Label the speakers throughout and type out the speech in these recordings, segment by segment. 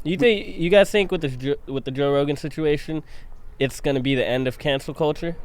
Speaker 1: You guys think with the Joe Rogan situation, it's gonna be the end of cancel culture?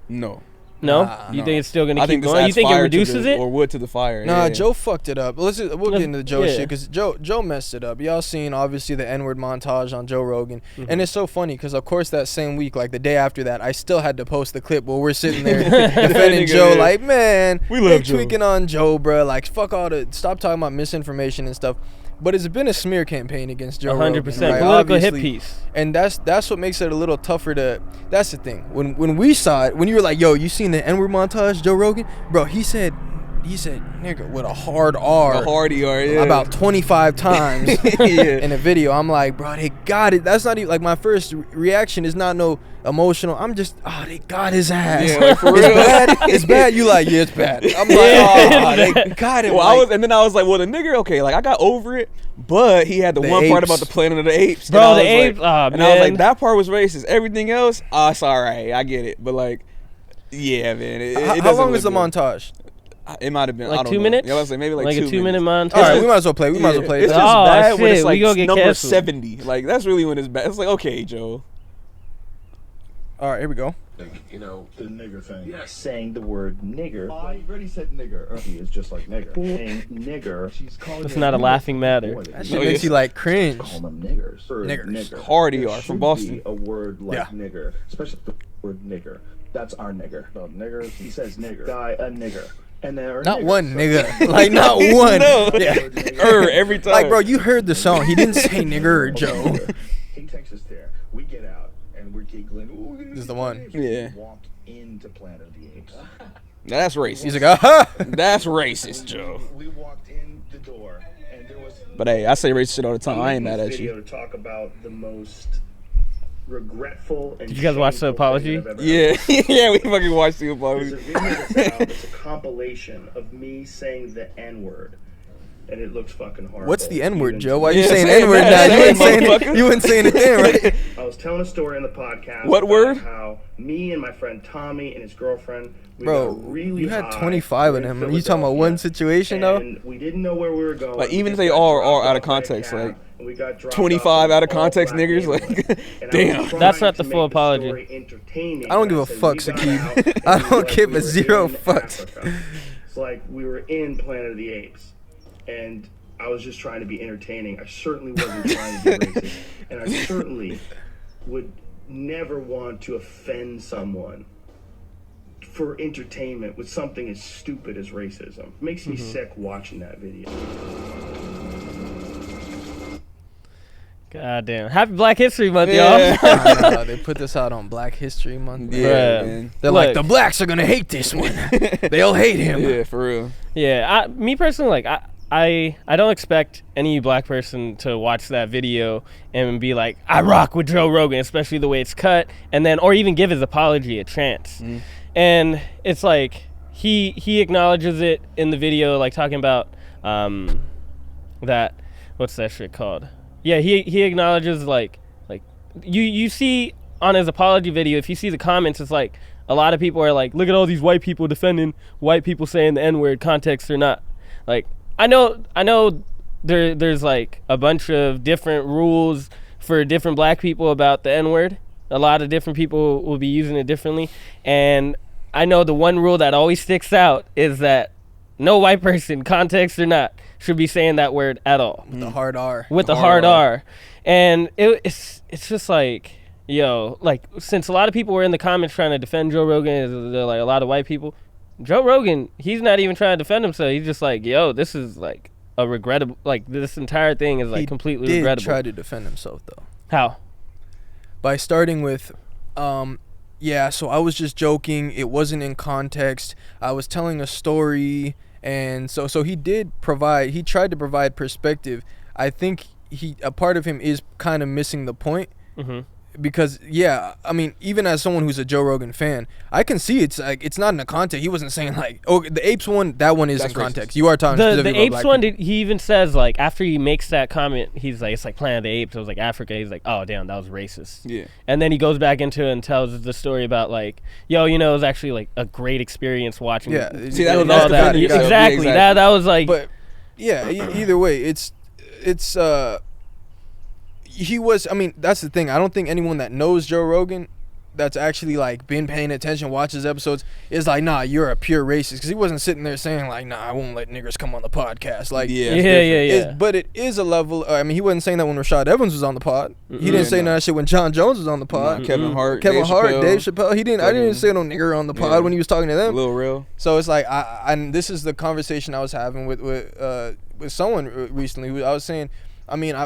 Speaker 2: No.
Speaker 1: No? You think it's still going to keep going? You think it reduces it?
Speaker 2: Or wood to the fire.
Speaker 3: Nah, yeah. Joe fucked it up. We'll get into the Joe shit because Joe messed it up. Y'all seen, obviously, the N-word montage on Joe Rogan. And it's so funny because, of course, that same week, like the day after that, I still had to post the clip where we're sitting there defending Joe. Like, man, we love Joe. Tweaking on Joe, bro. Like, fuck all the... Stop talking about misinformation and stuff. But it's been a smear campaign against Joe 100%.
Speaker 1: Rogan. 100%. Right? Political hit piece.
Speaker 3: And that's what makes it a little tougher to... That's the thing. When we saw it, when you were like, yo, you seen the N-word montage, Joe Rogan? Bro, he said nigga with a hard R.
Speaker 2: A hard ER, yeah.
Speaker 3: About 25 times in a video. I'm like, bro, they got it. That's not even... Like, my first reaction is not no emotional. I'm just, they got his ass.
Speaker 2: Yeah, like, for real.
Speaker 3: It's bad. It's bad. You like, yeah, it's bad. I'm like, they got it.
Speaker 2: Well, and then I was like, well, the nigga, okay, like, I got over it, but he had the one
Speaker 3: apes.
Speaker 2: part about the Planet of the Apes.
Speaker 1: Bro, the apes,
Speaker 2: and I was like, that part was racist. Everything else, it's all right. I get it. But, like, yeah, man.
Speaker 3: How long is the montage?
Speaker 2: It might have been
Speaker 1: like
Speaker 2: I don't
Speaker 1: 2
Speaker 2: know.
Speaker 1: minutes.
Speaker 2: Yeah, let's say maybe like
Speaker 1: a 2-minute montage.
Speaker 3: All right, we might as well play. It's
Speaker 2: just bad when it's like number canceled. 70. Like that's really when it's bad. It's like okay, Joe.
Speaker 3: All right, here we go.
Speaker 4: You know, the nigger thing. Yes. Saying the word nigger. I already said nigger. He is just like nigger. Saying nigger. She's calling
Speaker 1: it's not a laughing matter.
Speaker 3: That shit makes you like cringe.
Speaker 4: Call them niggers.
Speaker 3: Niggers.
Speaker 2: Hard ER from Boston.
Speaker 4: A word like nigger, especially the word nigger. That's our nigger. No, niggers. He says nigger. Guy, a nigger. And there are
Speaker 3: not one nigga. Like not one.
Speaker 2: No. Yeah. Every time.
Speaker 3: Like bro, you heard the song. He didn't say nigger, Joe.
Speaker 4: He takes us there. We get out and we're giggling.
Speaker 3: This is the one.
Speaker 2: Yeah.
Speaker 4: We walk into Planet of the Apes.
Speaker 2: Now that's racist.
Speaker 3: He's like, aha.
Speaker 2: That's racist, Joe.
Speaker 4: We walked in the door and there was.
Speaker 2: But hey, I say racist shit all the time. I ain't mad at you.
Speaker 4: To talk about the most regretful and
Speaker 1: did you guys watch the apology?
Speaker 2: Yeah. Yeah, we fucking watched the apology.
Speaker 4: There's a video that's out. It's a compilation of me saying the N-word. And it looks fucking horrible.
Speaker 3: What's the N-word, Joe? Why are you saying N-word now? You weren't saying it then, right?
Speaker 4: I was telling a story on the podcast.
Speaker 2: What word?
Speaker 4: How me and my friend Tommy and his girlfriend,
Speaker 3: bro,
Speaker 4: really
Speaker 3: you had 25 of them. Are you talking about one situation, though?
Speaker 4: And we didn't know where we were going.
Speaker 2: Like, even if they are out of context, like, 25 out of context niggers, like, damn.
Speaker 1: That's not the full apology.
Speaker 3: I don't give a fuck, Sakib. I don't give a zero fucks.
Speaker 4: It's like we were in Planet of the Apes. And I was just trying to be entertaining. I certainly wasn't trying to be racist. And I certainly would never want to offend someone for entertainment with something as stupid as racism. It makes me sick watching that video.
Speaker 1: God damn. Happy Black History Month, y'all.
Speaker 3: They put this out on Black History Month.
Speaker 2: Yeah, man.
Speaker 3: They're like, the blacks are going to hate this one. They'll hate him.
Speaker 2: Yeah, for real.
Speaker 1: Yeah, me personally, like, I don't expect any black person to watch that video and be like, I rock with Joe Rogan, especially the way it's cut, and then or even give his apology a chance. And it's like he acknowledges it in the video, like talking about that, what's that shit called? Yeah, he acknowledges like you see on his apology video, if you see the comments, it's like a lot of people are like, look at all these white people defending white people saying the N-word, context or not. Like, I know there's like a bunch of different rules for different black people about the N-word. A lot of different people will be using it differently. And I know the one rule that always sticks out is that no white person, context or not, should be saying that word at all.
Speaker 3: With the hard R.
Speaker 1: With the hard R. And it's just like, yo, like, since a lot of people were in the comments trying to defend Joe Rogan, they're like a lot of white people. Joe Rogan, he's not even trying to defend himself. He's just like, yo, this is like a regrettable, like this entire thing is like completely regrettable.
Speaker 3: He did try to defend himself though.
Speaker 1: How?
Speaker 3: By starting with, yeah, so I was just joking. It wasn't in context. I was telling a story. And so he tried to provide perspective. I think a part of him is kind of missing the point. Because yeah, I mean, even as someone who's a Joe Rogan fan, I can see it's like it's not in the context. He wasn't saying like, oh, the apes one, that one is in context. You are talking
Speaker 1: the apes one. He even says like after he makes that comment, he's like, it's like Planet of the Apes. It was like Africa. He's like, oh damn, that was racist.
Speaker 2: Yeah.
Speaker 1: And then he goes back into it and tells the story about like, yo, you know, it was actually like a great experience watching.
Speaker 3: Yeah.
Speaker 1: See, that was all that. Exactly. That was like.
Speaker 3: But yeah, either way, it's he was. I mean, that's the thing. I don't think anyone that knows Joe Rogan, that's actually like been paying attention, watches episodes, is like, nah, you're a pure racist, because he wasn't sitting there saying like, nah, I won't let niggers come on the podcast. Like,
Speaker 1: yeah.
Speaker 3: But it is a level. I mean, he wasn't saying that when Rashad Evans was on the pod. He didn't say none of that shit when John Jones was on the pod.
Speaker 2: Kevin Hart,
Speaker 3: Dave Chappelle. He didn't. I didn't say no nigger on the pod when he was talking to them.
Speaker 2: Lil Real.
Speaker 3: So it's like, and this is the conversation I was having with someone recently. I was saying, I mean,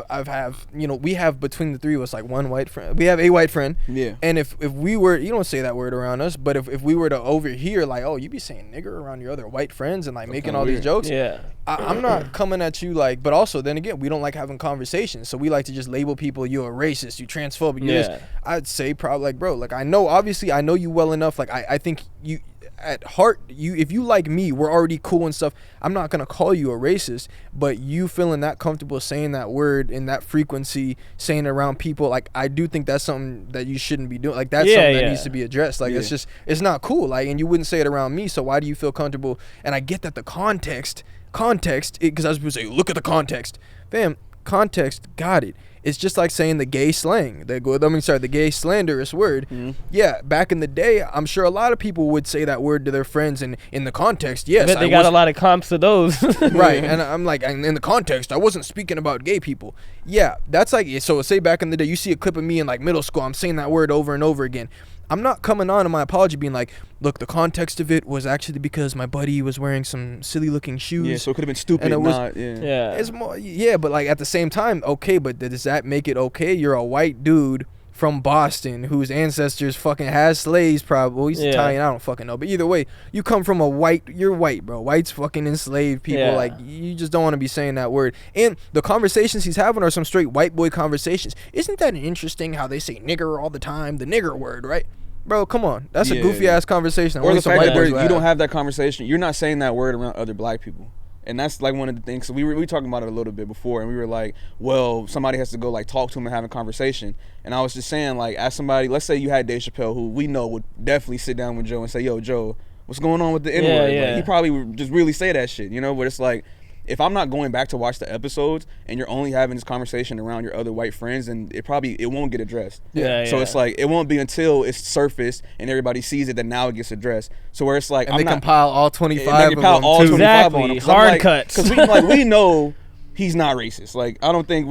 Speaker 3: we have between the three of us like one white friend. We have a white friend.
Speaker 2: Yeah.
Speaker 3: And if we were, you don't say that word around us, but if we were to overhear like, oh, you be saying nigger around your other white friends and like making all these jokes.
Speaker 1: Yeah.
Speaker 3: I'm not coming at you like, but also then again, we don't like having conversations. So we like to just label people, you're a racist, you transphobic. I'd say probably like, bro, like I know you well enough. Like I think you, at heart, if you like me, we're already cool and stuff. I'm not gonna call you a racist, but you feeling that comfortable saying that word in that frequency, saying it around people, like I do think that's something that you shouldn't be doing. Like that's something that needs to be addressed. Like it's not cool. Like, and you wouldn't say it around me. So why do you feel comfortable? And I get that the context, because I was supposed to say, look at the context, fam. Context, got it. It's just like saying the gay slang. The gay slanderous word. Mm-hmm. Yeah, back in the day, I'm sure a lot of people would say that word to their friends, and in the context, yes.
Speaker 1: I bet they got a lot of comps of those.
Speaker 3: Right, and I'm like, and in the context, I wasn't speaking about gay people. Yeah, that's like, so say back in the day, you see a clip of me in like middle school, I'm saying that word over and over again. I'm not coming on in my apology being like, look, the context of it was actually because my buddy was wearing some silly looking shoes.
Speaker 2: Yeah, so it could have been stupid.
Speaker 3: It's more, but like at the same time, okay, but does that make it okay? You're a white dude from Boston whose ancestors fucking has slaves probably. He's Italian, I don't fucking know. But either way, you come from you're white, bro. Whites fucking enslaved people. Yeah. Like, you just don't want to be saying that word. And the conversations he's having are some straight white boy conversations. Isn't that interesting how they say nigger all the time? The nigger word, right? Bro, come on. That's a goofy ass conversation.
Speaker 2: Or the fact that you don't have that conversation. You're not saying that word around other black people. And that's like one of the things. So we were talking about it a little bit before, and we were like, well, somebody has to go like talk to him and have a conversation. And I was just saying, like, as somebody, let's say you had Dave Chappelle, who we know would definitely sit down with Joe and say, yo, Joe, what's going on with the N-word? Like, he probably would just really say that shit, you know? But it's like, if I'm not going back to watch the episodes and you're only having this conversation around your other white friends, then it won't get addressed. So it's like, it won't be until it's surfaced and everybody sees it that now it gets addressed. So where it's like,
Speaker 3: and they compile all 25 of them.
Speaker 1: Exactly. Hard cuts.
Speaker 2: Because we know he's not racist. Like, I don't think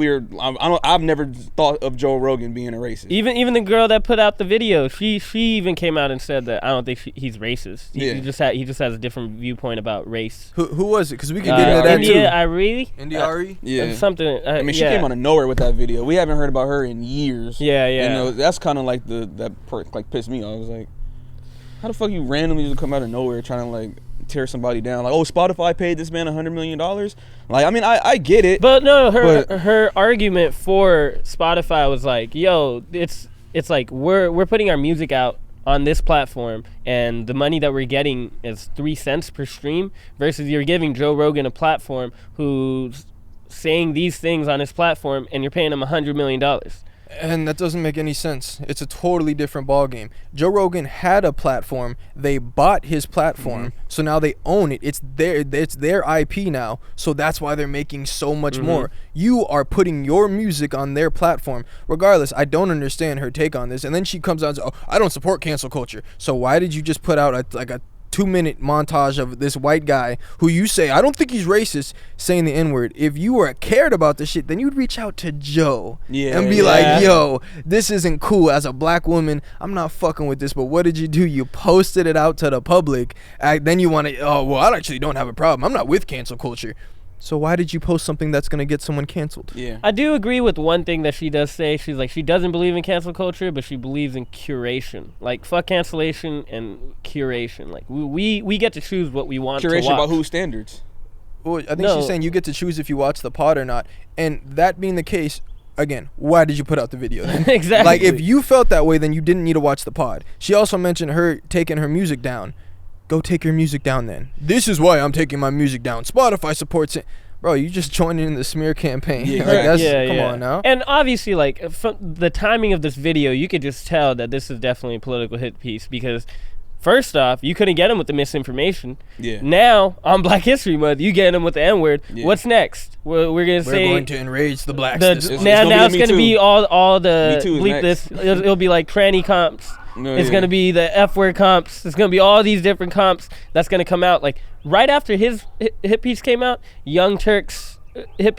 Speaker 2: I've never thought of Joe Rogan being a racist.
Speaker 1: Even the girl that put out the video, she even came out and said that I don't think he's racist. He just has a different viewpoint about race.
Speaker 3: Who was it? Because we can get into that too.
Speaker 1: India Ari?
Speaker 2: Yeah.
Speaker 1: Something.
Speaker 2: I mean, she came out of nowhere with that video. We haven't heard about her in years.
Speaker 1: Yeah.
Speaker 2: And that's kind of like like pissed me off. I was like, how the fuck you randomly just come out of nowhere trying to like tear somebody down? Like, oh, Spotify paid this man $100 million. Like, I mean, I get it,
Speaker 1: but no, her argument for Spotify was like, yo, it's like we're putting our music out on this platform, and the money that we're getting is 3 cents per stream, versus you're giving Joe Rogan a platform who's saying these things on his platform, and you're paying him $100 million.
Speaker 3: And that doesn't make any sense. It's a totally different ballgame. Joe Rogan had a platform. They bought his platform, so now they own it. It's their IP now. So that's why they're making so much more. You are putting your music on their platform. Regardless, I don't understand her take on this. And then she comes out and says, oh, I don't support cancel culture. So why did you just put out a 2-minute montage of this white guy who you say, I don't think he's racist, saying the N-word? If you were cared about this shit, then you'd reach out to Joe and be like, yo, this isn't cool. As a black woman, I'm not fucking with this, but what did you do? You posted it out to the public. Then you want to, oh, well, I actually don't have a problem. I'm not with cancel culture. So why did you post something that's going to get someone canceled?
Speaker 2: Yeah.
Speaker 1: I do agree with one thing that she does say. She's like, she doesn't believe in cancel culture, but she believes in curation. Like, fuck cancellation and curation. Like, we get to choose what we want to watch.
Speaker 2: Curation about whose standards?
Speaker 3: Well, I think she's saying you get to choose if you watch the pod or not. And that being the case, again, why did you put out the video then?
Speaker 1: Exactly.
Speaker 3: Like, if you felt that way, then you didn't need to watch the pod. She also mentioned her taking her music down. Go take your music down then. This is why I'm taking my music down. Spotify supports it. Bro, you just joined in the smear campaign.
Speaker 2: Yeah,
Speaker 3: come on now.
Speaker 1: And obviously, like, from the timing of this video, you could just tell that this is definitely a political hit piece, because First off, you couldn't get him with the misinformation.
Speaker 2: Yeah.
Speaker 1: Now, on Black History Month, you get him with the N-word.
Speaker 2: Yeah.
Speaker 1: What's next? We're gonna say...
Speaker 3: We're going to enrage the blacks.
Speaker 1: Now it's gonna be all the...
Speaker 2: Me Too is
Speaker 1: bleep
Speaker 2: next.
Speaker 1: this. It'll be like tranny comps.
Speaker 2: No,
Speaker 1: It's
Speaker 2: yeah.
Speaker 1: gonna be the F-word comps. It's gonna be all these different comps that's gonna come out. Like, right after his hit piece came out, Young Turk's hit